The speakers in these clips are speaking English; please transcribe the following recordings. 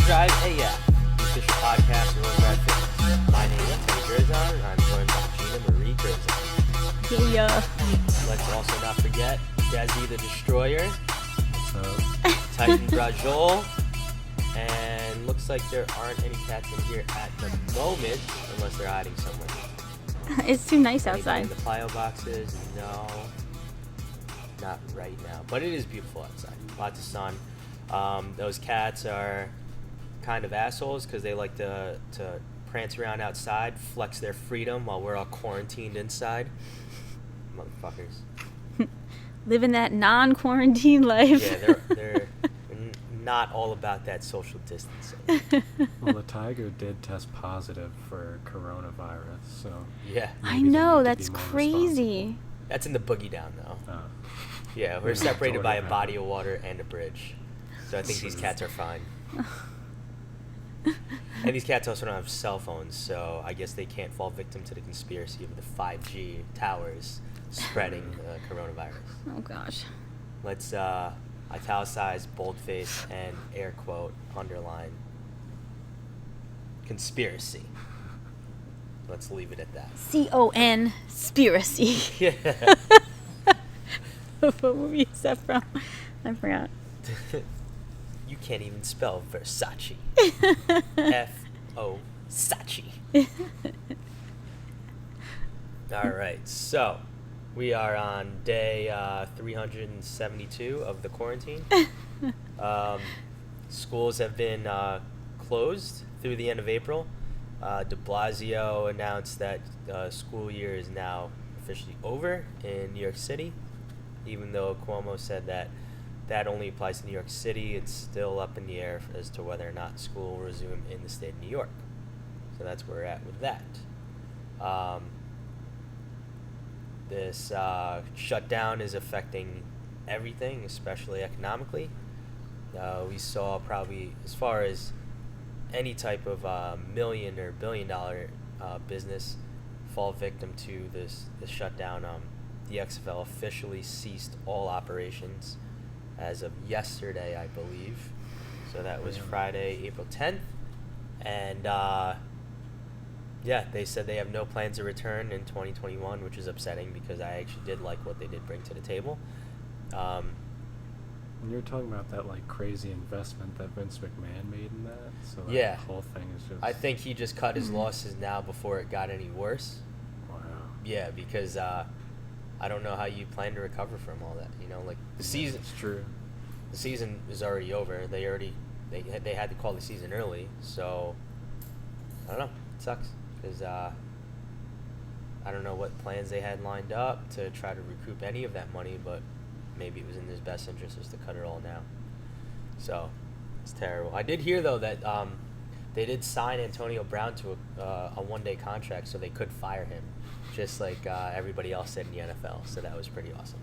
Overdrive AF, the official podcast of Overdrive Fitness. My name is Tony Gerzon, and I'm joined by Gina Marie Gerzon. Yeah. Let's also not forget Desi the Destroyer, What's up? Titan Brajol, and looks like there aren't any cats in here at the moment, unless they're hiding somewhere. It's too nice Anybody outside. in the plyo boxes? No. Not right now, but it is beautiful outside. Lots of sun. Those cats are kind of assholes because they like to prance around outside, flex their freedom while we're all quarantined inside. Motherfuckers. Living that non-quarantine life. Yeah, they're not all about that social distancing. Well, the tiger did test positive for coronavirus, so Yeah, I maybe they know, need to that's be more crazy. that's in the boogie down though. responsible. Yeah, we're Yeah, separated by a totally. body of water and a bridge, so I think these cats are fine. And these cats also don't have cell phones, so I guess they can't fall victim to the conspiracy of the 5G towers spreading coronavirus. Oh gosh. Let's italicize, boldface, and air quote, underline, conspiracy. Let's leave it at that. C-O-N, spiracy. Yeah. What movie is that from? I forgot. You can't even spell Versace. F-O Sachi. All right, so we are on day 372 of the quarantine. Schools have been closed through the end of April. De Blasio announced that school year is now officially over in New York City. Even though Cuomo said that that only applies to New York City, it's still up in the air as to whether or not school will resume in the state of New York. So that's where we're at with that. This shutdown is affecting everything, especially economically. We saw probably, as far as any type of million or billion-dollar business fall victim to this shutdown. The XFL officially ceased all operations as of yesterday, I believe. So that was Friday, April 10th. And yeah, they said they have no plans to return in 2021, which is upsetting because I actually did like what they did bring to the table. When you're talking about that like crazy investment that Vince McMahon made in that, so that Yeah. whole thing is just I think he just cut his losses now before it got any worse. wow. Yeah, because I don't know how you plan to recover from all that. You know, like the season. It's true. The season is already over. They had to call the season early. So I don't know. It sucks because I don't know what plans they had lined up to try to recoup any of that money, but maybe it was in his best interest just to cut it all now. So it's terrible. I did hear though that they did sign Antonio Brown to a one-day contract, so they could fire him, just like everybody else did in the NFL. So that was pretty awesome.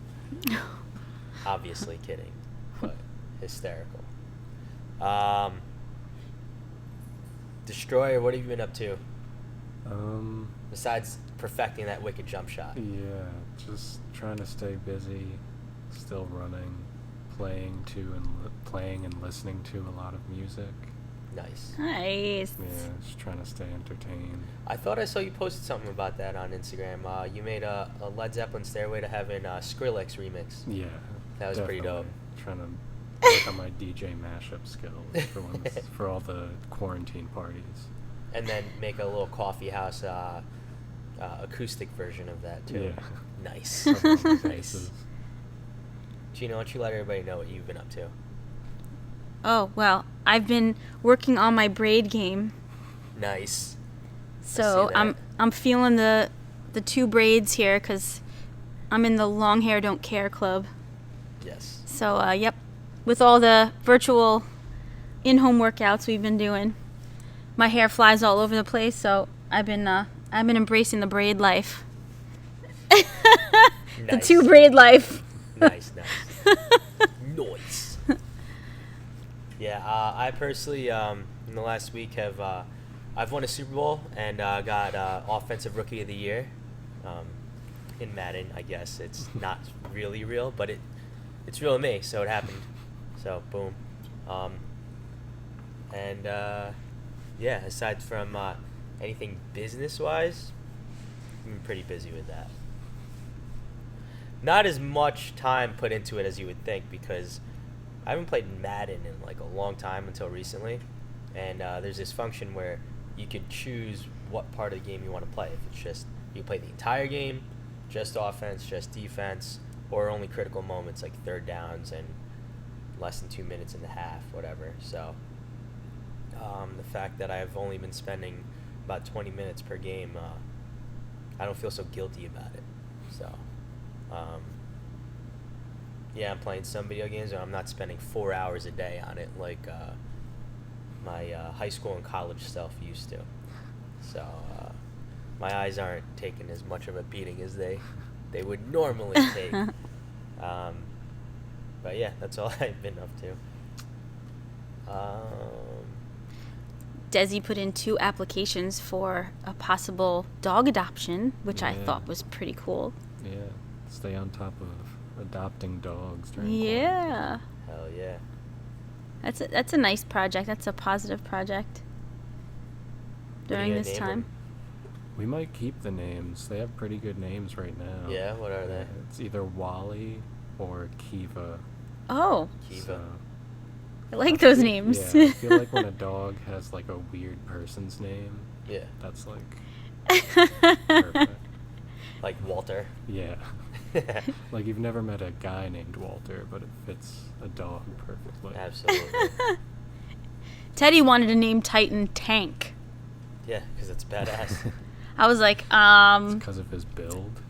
Obviously kidding, but hysterical. Destroyer, what have you been up to besides perfecting that wicked jump shot? Yeah, just trying to stay busy, still running, playing and listening to a lot of music. Nice. Nice. Yeah, just trying to stay entertained. I thought I saw you posted something about that on Instagram. You made a Led Zeppelin Stairway to Heaven Skrillex remix. Yeah, That was pretty dope. Trying to work on my DJ mashup skills for all the quarantine parties. And then make a little coffee house acoustic version of that too. Yeah. Nice. Nice. Nice. Gina, why don't you let everybody know what you've been up to? Oh, well, I've been working on my braid game. Nice. So see that. I'm feeling the two braids here because I'm in the long hair don't care club. Yes. So yep, with all the virtual in-home workouts we've been doing, my hair flies all over the place. So I've been embracing the braid life. The Nice. two braid life. Nice. Noise. Yeah, I personally, in the last week, I've won a Super Bowl and got Offensive Rookie of the Year in Madden. I guess it's not really real, but it's real to me, so it happened. So boom. And yeah, aside from anything business-wise, I'm pretty busy with that. Not as much time put into it as you would think, because I haven't played Madden in like a long time until recently. And there's this function where you could choose what part of the game you want to play. If it's just you play the entire game, just offense, just defense, or only critical moments like third downs and less than 2 minutes and a half, whatever. So the fact that I've only been spending about 20 minutes per game, I don't feel so guilty about it. So yeah, I'm playing some video games, and I'm not spending 4 hours a day on it like my high school and college self used to. So my eyes aren't taking as much of a beating as they would normally take. But yeah, that's all I've been up to. Desi put in 2 applications for a possible dog adoption, which I thought was pretty cool. Yeah, stay on top of adopting dogs during Yeah. Hell yeah. That's a nice project. That's a positive project during this time. We might keep the names. They have pretty good names right now. Yeah, what are they? It's either Wally or Kiva. Oh, Kiva. So, I like those names. yeah, I feel like when a dog has like a weird person's name, Yeah. that's like perfect. Like Walter. Yeah. Like you've never met a guy named Walter, but it fits a dog perfectly. Absolutely. Teddy wanted to name Titan Tank. Yeah, because it's badass. I was like, Because of his build.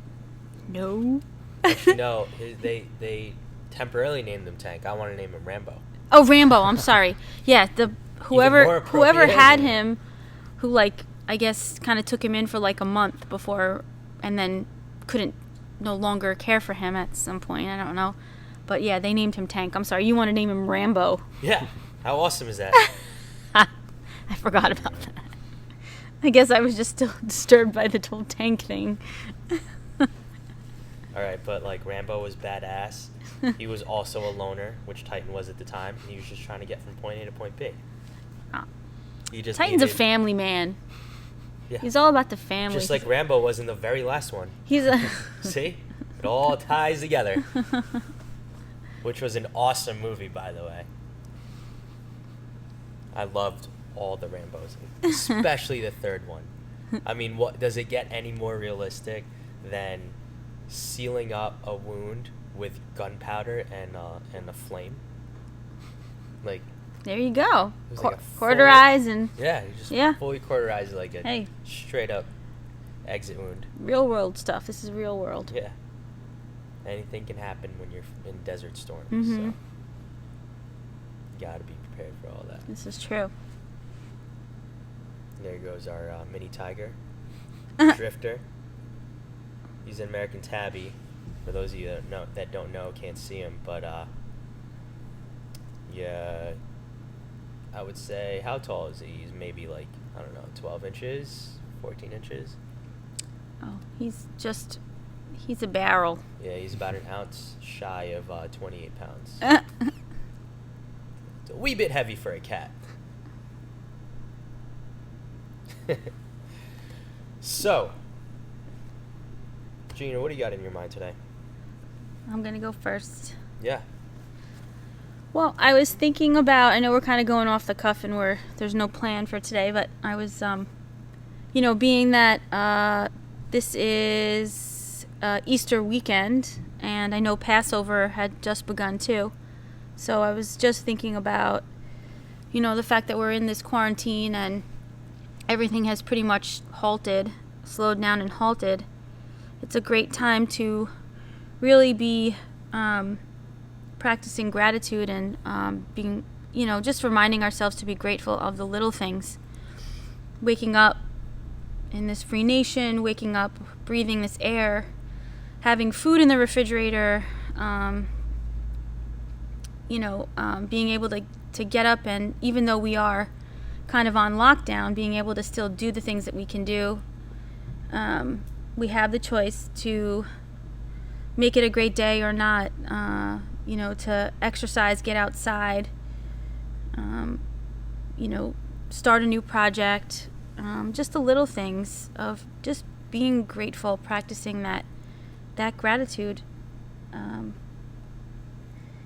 no. Actually, no, they temporarily named him Tank. I want to name him Rambo. Oh, Rambo. I'm sorry. Yeah, more whoever appropriate. had him, who like I guess kind of took him in for like a month before, and then couldn't no longer care for him at some point. I don't know, but yeah, they named him Tank. I'm sorry. You want to name him Rambo? Yeah. How awesome is that? I forgot about that. I guess I was just still disturbed by the whole tank thing. All right, but like Rambo was badass. He was also a loner, which Titan was at the time. He was just trying to get from point A to point B. Oh. He just Titan's a needed- family man. Yeah. He's all about the family. Just like Rambo was in the very last one. He's a See? It all ties together. Which was an awesome movie, by the way. I loved all the Rambos, especially the third one. I mean, what does it get any more realistic than sealing up a wound with gunpowder and a flame? Like, There you go. it was like a Cauterize and yeah, you just Yeah. fully cauterize like a Hey. straight up exit wound. real world stuff. This is real world. Yeah. Anything can happen when you're in Desert Storm. Mhm. So you gotta be prepared for all that. This is true. There goes our mini tiger, Drifter. He's an American tabby. For those of you that don't know, can't see him, but yeah, I would say, how tall is he? He's maybe like, I don't know, 12 inches, 14 inches. Oh, he's a barrel. Yeah, he's about an ounce shy of 28 pounds. It's a wee bit heavy for a cat. So, Gina, what do you got in your mind today? I'm going to go first. Yeah. Well, I was thinking about, I know we're kind of going off the cuff and there's no plan for today, but I was, being that this is Easter weekend, and I know Passover had just begun too. So I was just thinking about, the fact that we're in this quarantine and everything has pretty much slowed down and halted. It's a great time to really be practicing gratitude and being, just reminding ourselves to be grateful of the little things. Waking up in this free nation, waking up, breathing this air, having food in the refrigerator, being able to get up, and even though we are kind of on lockdown, being able to still do the things that we can do. We have the choice to make it a great day or not, to exercise, get outside, start a new project. Just the little things of just being grateful, practicing that gratitude.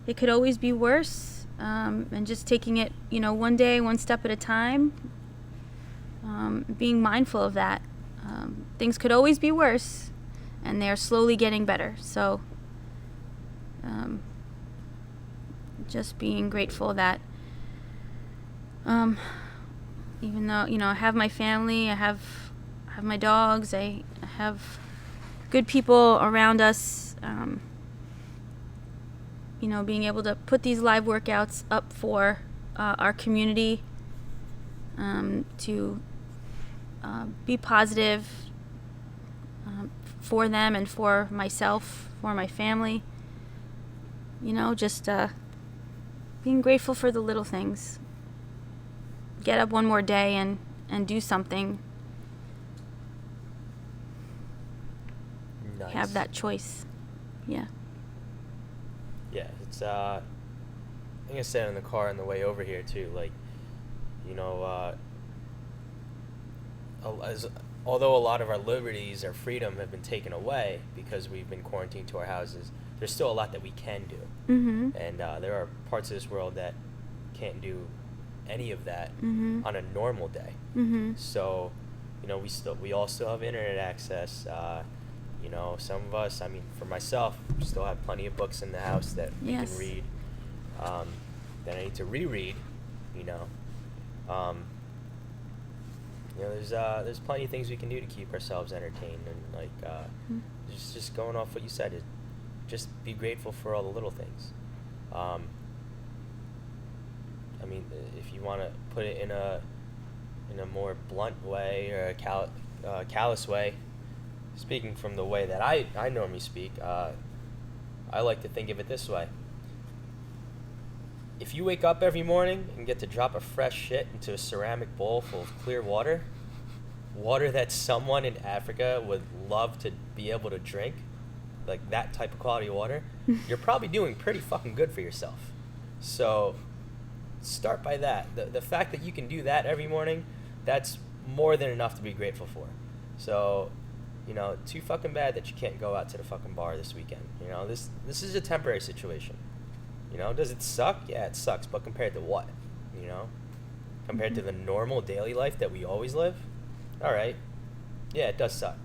It could always be worse, and just taking it, one day, one step at a time. Being mindful of that. Things could always be worse, and they're slowly getting better. So, just being grateful that, even though I have my family, I have my dogs, I have good people around us. Being able to put these live workouts up for our community, to be positive for them and for myself, for my family. Just being grateful for the little things. Get up one more day and do something. Nice. Have that choice. Yeah. Yeah, it's I think I said in the car on the way over here too, like, although a lot of our liberties, our freedom have been taken away because we've been quarantined to our houses, there's still a lot that we can do. Mm-hmm. And there are parts of this world that can't do any of that Mm-hmm. on a normal day. Mm-hmm. So, we all still have internet access. Some of us, for myself, still have plenty of books in the house that we Yes. can read, that I need to reread. There's plenty of things we can do to keep ourselves entertained, and just going off what you said, just be grateful for all the little things. If you want to put it in a more blunt way or a callous way, speaking from the way that I normally speak, I like to think of it this way. If you wake up every morning and get to drop a fresh shit into a ceramic bowl full of clear water that someone in Africa would love to be able to drink, like that type of quality water, you're probably doing pretty fucking good for yourself. So start by that. The fact that you can do that every morning, that's more than enough to be grateful for. So, too fucking bad that you can't go out to the fucking bar this weekend. This is a temporary situation. Does it suck? Yeah, it sucks. But compared to what? Compared to the normal daily life that we always live? All right. Yeah, it does suck.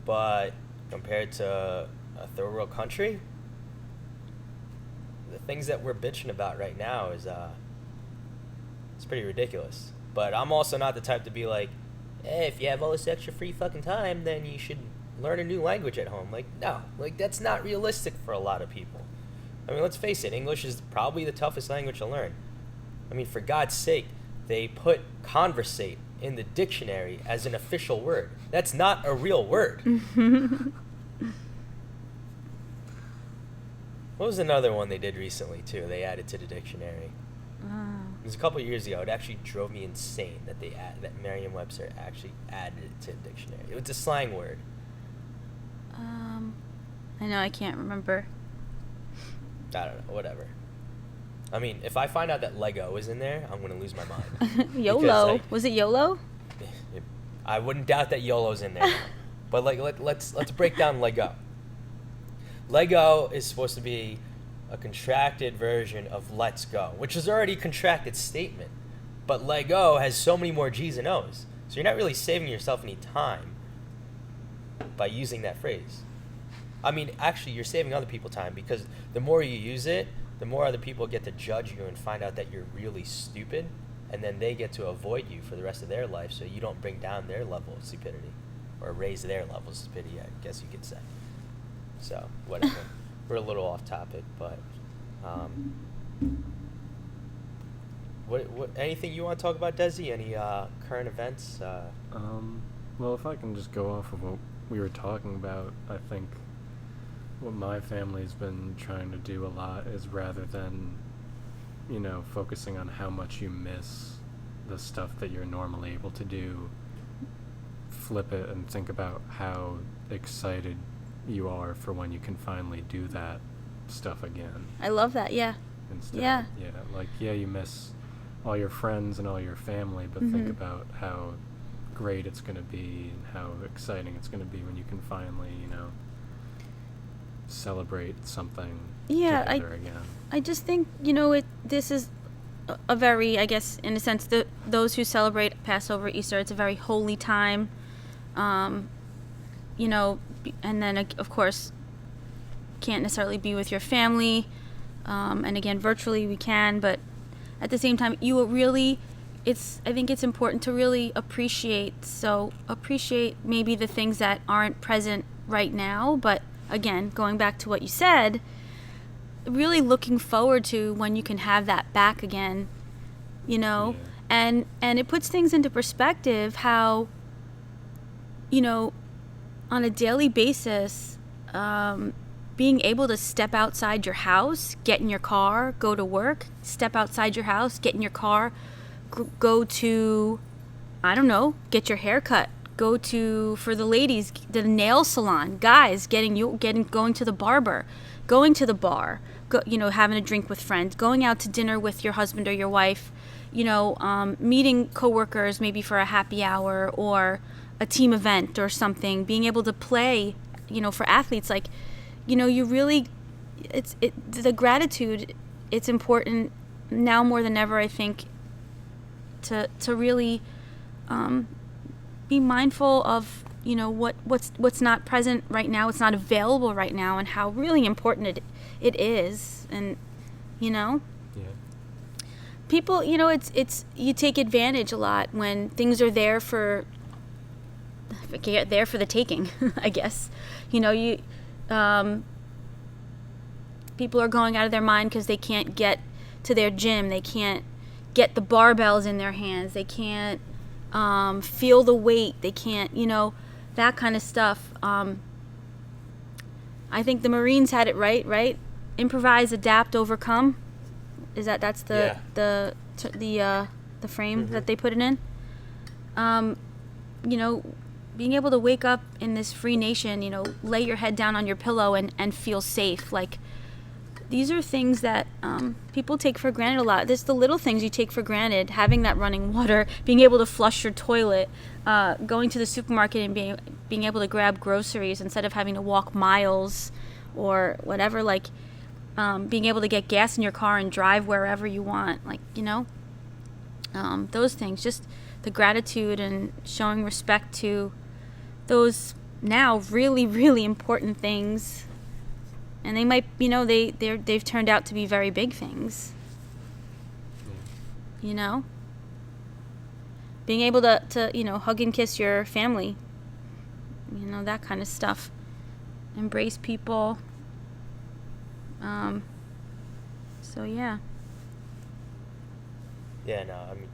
But compared to a third world country, the things that we're bitching about right now is it's pretty ridiculous. But I'm also not the type to be like, hey, if you have all this extra free fucking time, then you should learn a new language at home. Like, no. Like, that's not realistic for a lot of people. Let's face it, English is probably the toughest language to learn. For God's sake, they put conversate in the dictionary as an official word. That's not a real word. What was another one they did recently, too? They added to the dictionary. It was a couple of years ago. It actually drove me insane that that Merriam-Webster actually added it to the dictionary. It was a slang word. I know, I can't remember. I don't know, whatever. If I find out that Lego is in there, I'm going to lose my mind. YOLO. Was it YOLO? I wouldn't doubt that YOLO's in there. But let's break down Lego. Lego is supposed to be a contracted version of let's go, which is already a contracted statement. But Lego has so many more G's and O's. So you're not really saving yourself any time by using that phrase. Actually, you're saving other people time, because the more you use it, the more other people get to judge you and find out that you're really stupid, and then they get to avoid you for the rest of their life, so you don't bring down their level of stupidity, or raise their level of stupidity, I guess you could say. So, whatever. We're a little off topic, but what anything you want to talk about, Desi? Any current events? Well, if I can just go off of what we were talking about, I think what my family's been trying to do a lot is, rather than, focusing on how much you miss the stuff that you're normally able to do, flip it and think about how excited you are for when you can finally do that stuff again. I love that, yeah. Instead, Yeah. you miss all your friends and all your family, but think about how great it's going to be and how exciting it's going to be when you can finally, celebrate something together again. I just think, this is a very, I guess, in a sense, those who celebrate Passover, Easter, it's a very holy time. And then, of course, can't necessarily be with your family. And again, virtually we can, but at the same time, I think it's important to really appreciate maybe the things that aren't present right now, but again, going back to what you said, really looking forward to when you can have that back again, Yeah. and it puts things into perspective how, on a daily basis, being able to step outside your house, get in your car, go to work, step outside your house, get in your car, go to, I don't know, get your hair cut, go to, for the ladies, the nail salon, guys, going to the barber, going to the bar, having a drink with friends, going out to dinner with your husband or your wife, meeting coworkers maybe for a happy hour or a team event or something, being able to play, for athletes, like, you really, the gratitude, it's important now more than ever, I think, to really be mindful of, what's not present right now, it's not available right now, and how really important it is. And, Yeah. people, it's you take advantage a lot when things are there for the taking, I guess. People are going out of their mind because they can't get to their gym, they can't get the barbells in their hands, they can't feel the weight, they can't, that kind of stuff. I think the Marines had it right? Improvise, adapt, overcome. That's the frame that they put it in. Being able to wake up in this free nation, lay your head down on your pillow and feel safe. Like, these are things that people take for granted a lot. This the little things you take for granted. Having that running water, being able to flush your toilet, going to the supermarket and being able to grab groceries instead of having to walk miles or whatever. Like, being able to get gas in your car and drive wherever you want. Like, those things. Just the gratitude and showing respect to those now really, really important things. And they might, they've turned out to be very big things. Being able to hug and kiss your family, that kind of stuff. Embrace people. So yeah. Yeah, no, I mean,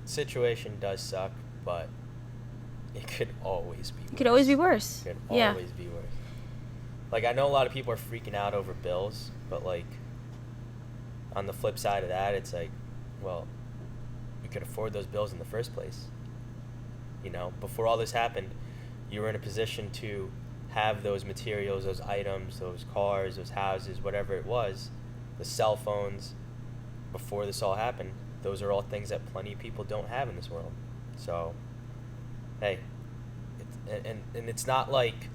situation does suck, but it could always be worse. It could always be worse. It could always be worse. Like, I know a lot of people are freaking out over bills, but, like, on the flip side of that, it's like, well, you could afford those bills in the first place. Before all this happened, you were in a position to have those materials, those items, those cars, those houses, whatever it was, the cell phones, before this all happened. Those are all things that plenty of people don't have in this world. So, hey, it's not like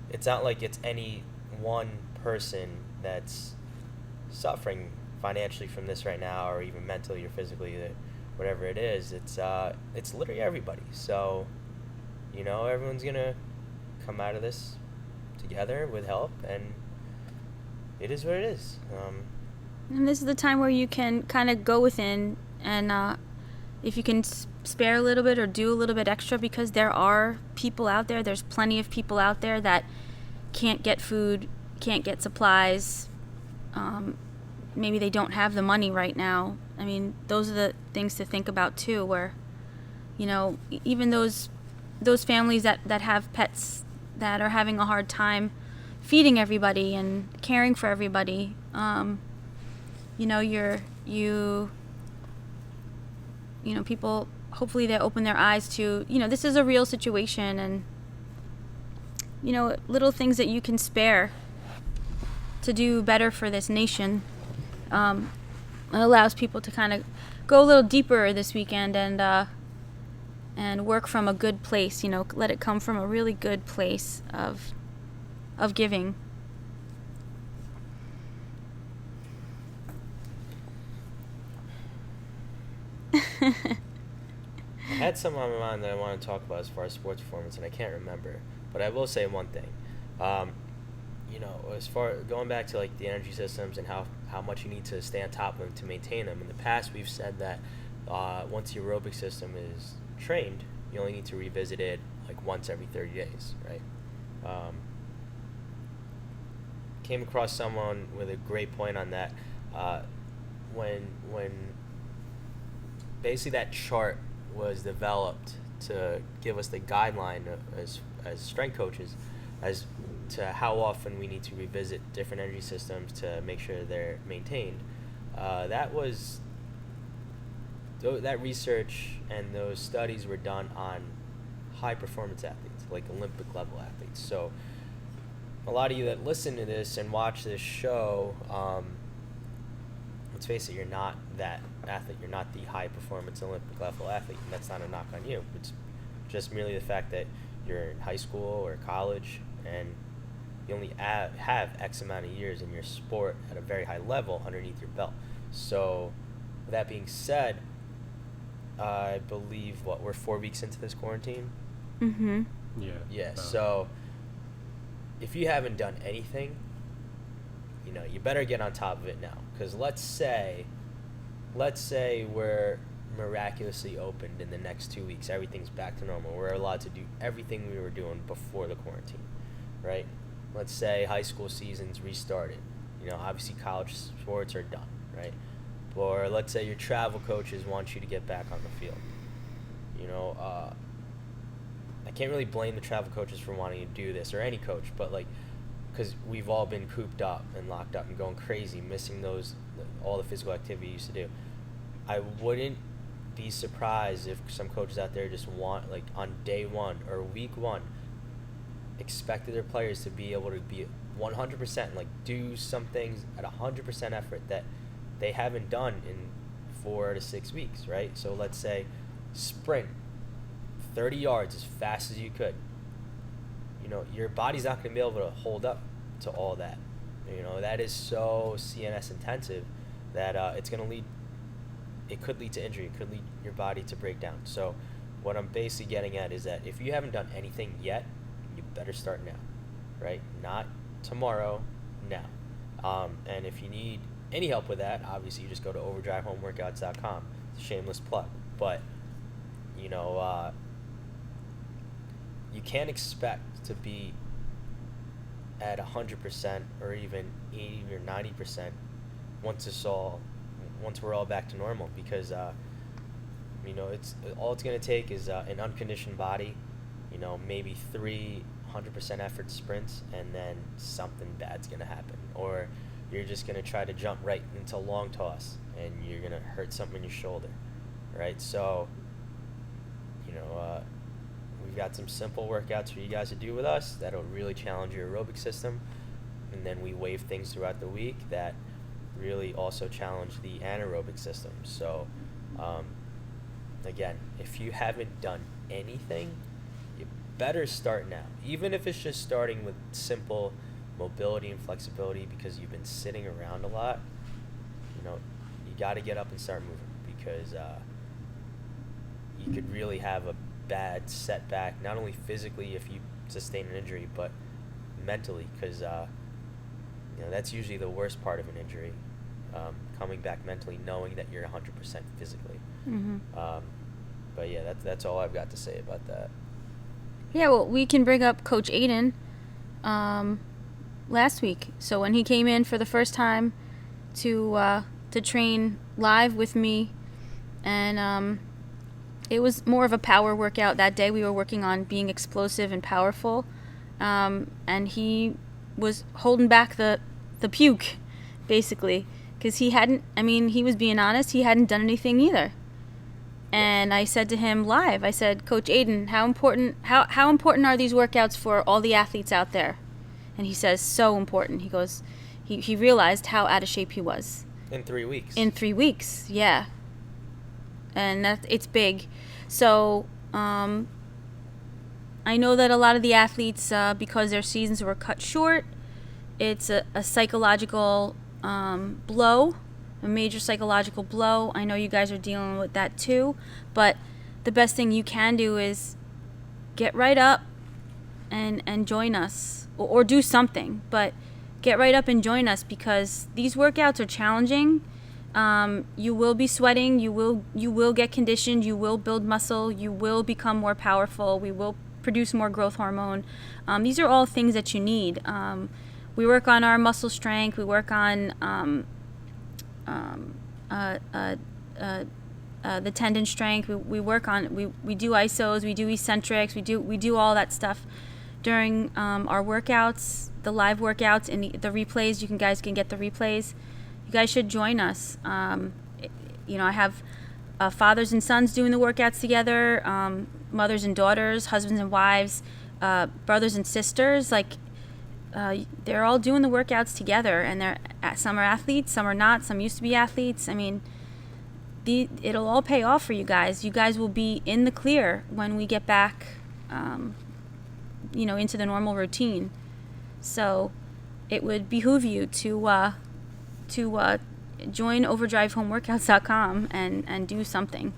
it's any one person that's suffering financially from this right now, or even mentally or physically, whatever it is. It's literally everybody. So, everyone's gonna come out of this together with help, and it is what it is. And this is the time where you can kind of go within and if you can spare a little bit or do a little bit extra, because there are people out there, there's plenty of people out there that can't get food, can't get supplies, maybe they don't have the money right now. I mean, those are the things to think about too, where, even those families that have pets that are having a hard time feeding everybody and caring for everybody, people, hopefully they open their eyes to, this is a real situation, and, little things that you can spare to do better for this nation. allows people to kind of go a little deeper this weekend and work from a good place. Let it come from a really good place of giving. I had some on my mind that I want to talk about as far as sports performance, and I can't remember. But I will say one thing. As far going back to like the energy systems and how much you need to stay on top of them to maintain them. In the past, we've said that once your aerobic system is trained, you only need to revisit it like once every 30 days, right? Came across someone with a great point on that. When basically that chart was developed to give us the guideline as strength coaches as to how often we need to revisit different energy systems to make sure they're maintained. That research and those studies were done on high performance athletes, like Olympic level athletes. So a lot of you that listen to this and watch this show, let's face it, you're not that athlete. You're not the high performance Olympic level athlete. And that's not a knock on you. It's just merely the fact that you're in high school or college and you only have X amount of years in your sport at a very high level underneath your belt. So with that being said, I believe we're 4 weeks into this quarantine. Mm-hmm. Yeah. So if you haven't done anything, you better get on top of it now. Because let's say we're miraculously opened in the next 2 weeks. Everything's back to normal. We're allowed to do everything we were doing before the quarantine, right? Let's say high school season's restarted. Obviously college sports are done, right? Or let's say your travel coaches want you to get back on the field. I can't really blame the travel coaches for wanting to do this, or any coach, but because we've all been cooped up and locked up and going crazy, missing all the physical activity you used to do. I wouldn't be surprised if some coaches out there just want, on day one or week one, expected their players to be able to be 100%, do some things at 100% effort that they haven't done in 4 to 6 weeks, right? So let's say sprint 30 yards as fast as you could. Your body's not going to be able to hold up to all that. That is so CNS intensive that it could lead to injury. It could lead your body to break down. So what I'm basically getting at is that if you haven't done anything yet, you better start now, right? Not tomorrow, now. And if you need any help with that, obviously you just go to overdrivehomeworkouts.com. It's a shameless plug. But, you can't expect to be at 100% or even 80 or 90% once we're all back to normal, because it's going to take is an unconditioned body, maybe 3 100% effort sprints, and then something bad's going to happen, or you're just going to try to jump right into a long toss and you're going to hurt something in your shoulder, right? So we've got some simple workouts for you guys to do with us that'll really challenge your aerobic system, and then we wave things throughout the week that really also challenge the anaerobic system. So again, if you haven't done anything, you better start now, even if it's just starting with simple mobility and flexibility, because you've been sitting around a lot. You got to get up and start moving, because you could really have a bad setback, not only physically if you sustain an injury, but mentally, because that's usually the worst part of an injury, coming back mentally, knowing that you're 100% physically. Mm-hmm. But yeah, that's all I've got to say about that. Yeah, well, we can bring up Coach Aiden last week. So when he came in for the first time to train live with me, and it was more of a power workout that day. We were working on being explosive and powerful, and he was holding back the puke, basically, because he was being honest, he hadn't done anything either. And I said to him live, I said, Coach Aiden, how important are these workouts for all the athletes out there? And he says, so important. He goes, he realized how out of shape he was. In 3 weeks. In 3 weeks, yeah. And it's big. So I know that a lot of the athletes, because their seasons were cut short, it's a psychological blow, a major psychological blow. I know you guys are dealing with that too, but the best thing you can do is get right up and join us, or do something, but get right up and join us, because these workouts are challenging. You will be sweating, you will get conditioned, you will build muscle, you will become more powerful, we will produce more growth hormone. These are all things that you need. We work on our muscle strength, we work on the tendon strength, we work on, we do isos, we do eccentrics, we do all that stuff during our workouts, the live workouts, and the replays. You guys can get the replays. You guys should join us. I have fathers and sons doing the workouts together, mothers and daughters, husbands and wives, brothers and sisters. They're all doing the workouts together, and some are athletes, some are not, some used to be athletes. I mean, it'll all pay off for you guys. You guys will be in the clear when we get back, into the normal routine. So it would behoove you to join overdrivehomeworkouts.com and do something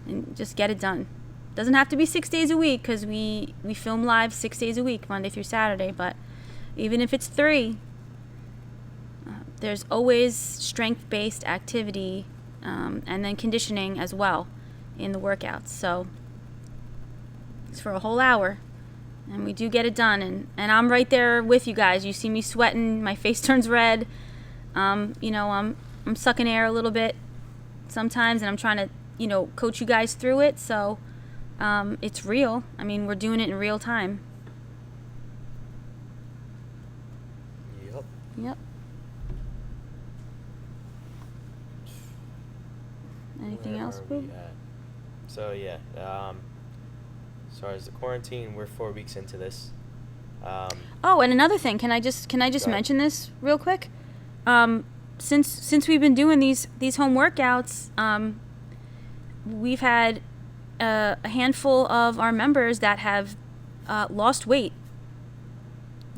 and just get it done. Doesn't have to be 6 days a week, because we film live 6 days a week, Monday through Saturday, but even if it's 3, there's always strength-based activity, and then conditioning as well in the workouts. So it's for a whole hour, and we do get it done, and I'm right there with you guys. You see me sweating, my face turns red. I'm sucking air a little bit sometimes, and I'm trying to, coach you guys through it. So it's real. I mean, we're doing it in real time. Yep. Anything Where else, are Boo? we at? So yeah, as far as the quarantine, we're 4 weeks into this. Oh, and another thing, can I just mention this real quick? Since we've been doing these home workouts, we've had a handful of our members that have lost weight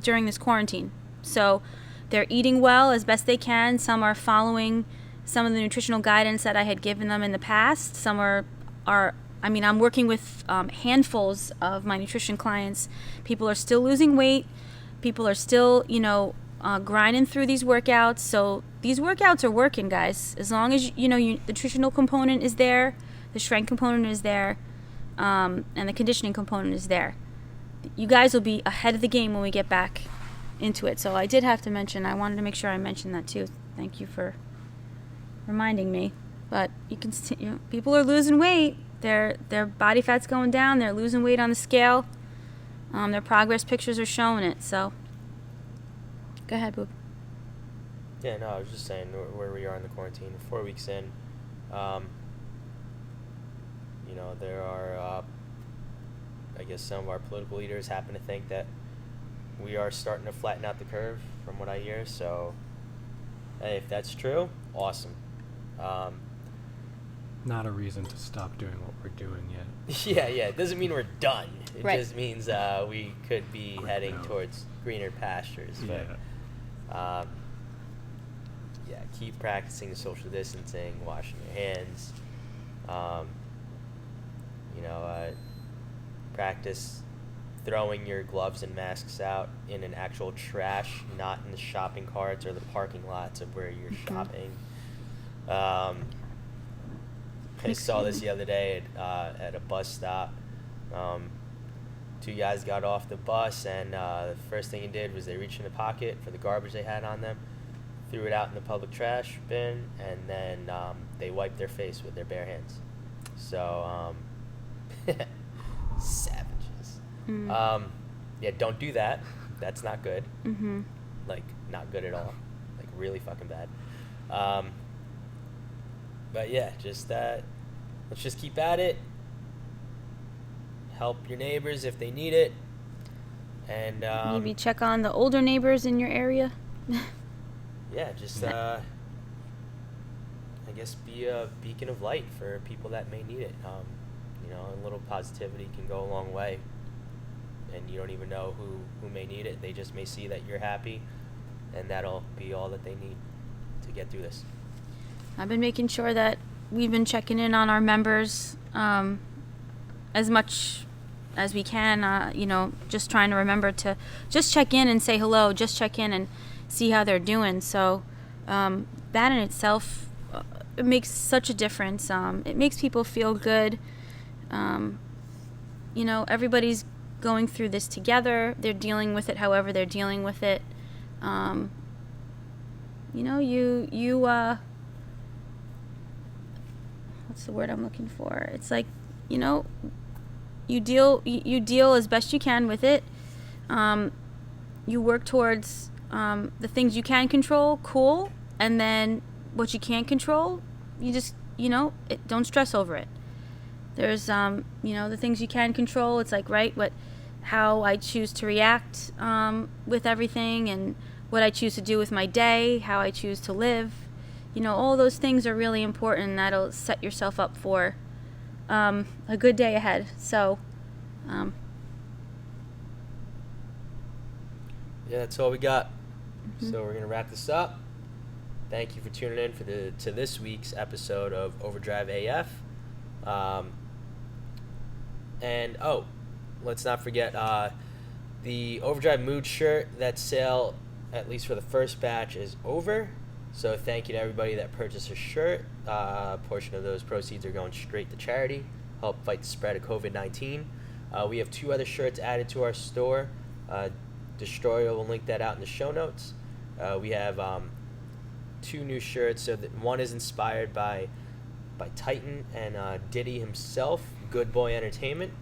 during this quarantine. So they're eating well as best they can. Some are following some of the nutritional guidance that I had given them in the past. Some are I'm working with handfuls of my nutrition clients. People are still losing weight. People are still, grinding through these workouts. So these workouts are working, guys. As long as, the nutritional component is there, the strength component is there, and the conditioning component is there. You guys will be ahead of the game when we get back into it. So I did have to mention, I wanted to make sure I mentioned that too. Thank you for reminding me. But you can see, people are losing weight. Their body fat's going down. They're losing weight on the scale. Their progress pictures are showing it. So go ahead, Boob. Yeah, no, I was just saying where we are in the quarantine. 4 weeks in, there are, I guess some of our political leaders happen to think that we are starting to flatten out the curve, from what I hear. So, hey, if that's true, awesome. Not a reason to stop doing what we're doing yet. Yeah, it doesn't mean we're done. It Right. just means we could be heading towards greener pastures. But, keep practicing social distancing, washing your hands. Practice throwing your gloves and masks out in an actual trash, not in the shopping carts or the parking lots of where you're shopping. I saw this the other day at a bus stop. 2 guys got off the bus, and the first thing he did was they reached in the pocket for the garbage they had on them, threw it out in the public trash bin, and then they wiped their face with their bare hands. So, savages. Don't do that. That's not good. Mm-hmm. Not good at all. Really fucking bad. But yeah, let's just keep at it. Help your neighbors if they need it. And Maybe check on the older neighbors in your area. yeah, just I guess, be a beacon of light for people that may need it. A little positivity can go a long way, and you don't even know who may need it. They just may see that you're happy, and that'll be all that they need to get through this. I've been making sure that we've been checking in on our members as much as we can, just trying to remember to just check in and say hello, just check in and see how they're doing. So that in itself, it makes such a difference. It makes people feel good. Everybody's going through this together. They're dealing with it however they're dealing with it. What's the word I'm looking for? It's like, you deal as best you can with it. You work towards the things you can control, cool, and then what you can't control, you just, don't stress over it. There's, the things you can control, it's like, right, how I choose to react with everything, and what I choose to do with my day, how I choose to live. All those things are really important, and that'll set yourself up for a good day ahead. So, yeah, that's all we got. So we're gonna wrap this up. Thank you for tuning in to this week's episode of Overdrive AF. And let's not forget the Overdrive Mood shirt. That sale, at least for the first batch, is over. So thank you to everybody that purchased a shirt. A portion of those proceeds are going straight to charity, help fight the spread of COVID-19. We have 2 other shirts added to our store. Destroyer will link that out in the show notes. We have 2 new shirts. So one is inspired by Titan and Diddy himself, Good Boy Entertainment.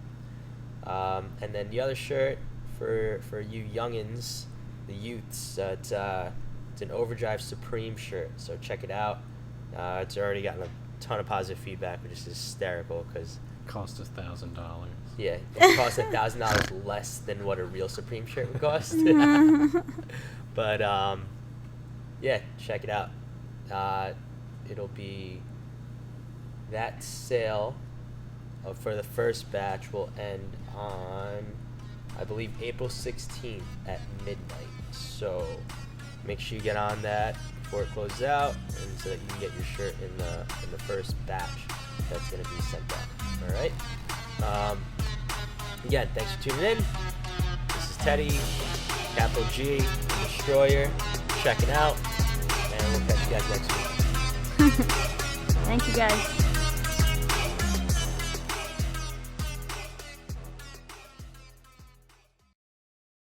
And then the other shirt for you youngins, the youths, it's an Overdrive Supreme shirt, so check it out. It's already gotten a ton of positive feedback, which is hysterical because Cost us $1,000. yeah, it costs $1,000 less than what a real Supreme shirt would cost. But yeah, check it out. It'll be that sale for the first batch will end on, I believe, April 16th at midnight. So make sure you get on that before it closes out, and so that you can get your shirt in the first batch that's going to be sent out. All right. Again, thanks for tuning in. This is Teddy, capital G, Destroyer, checking out, and we'll catch you guys next week. Thank you, guys.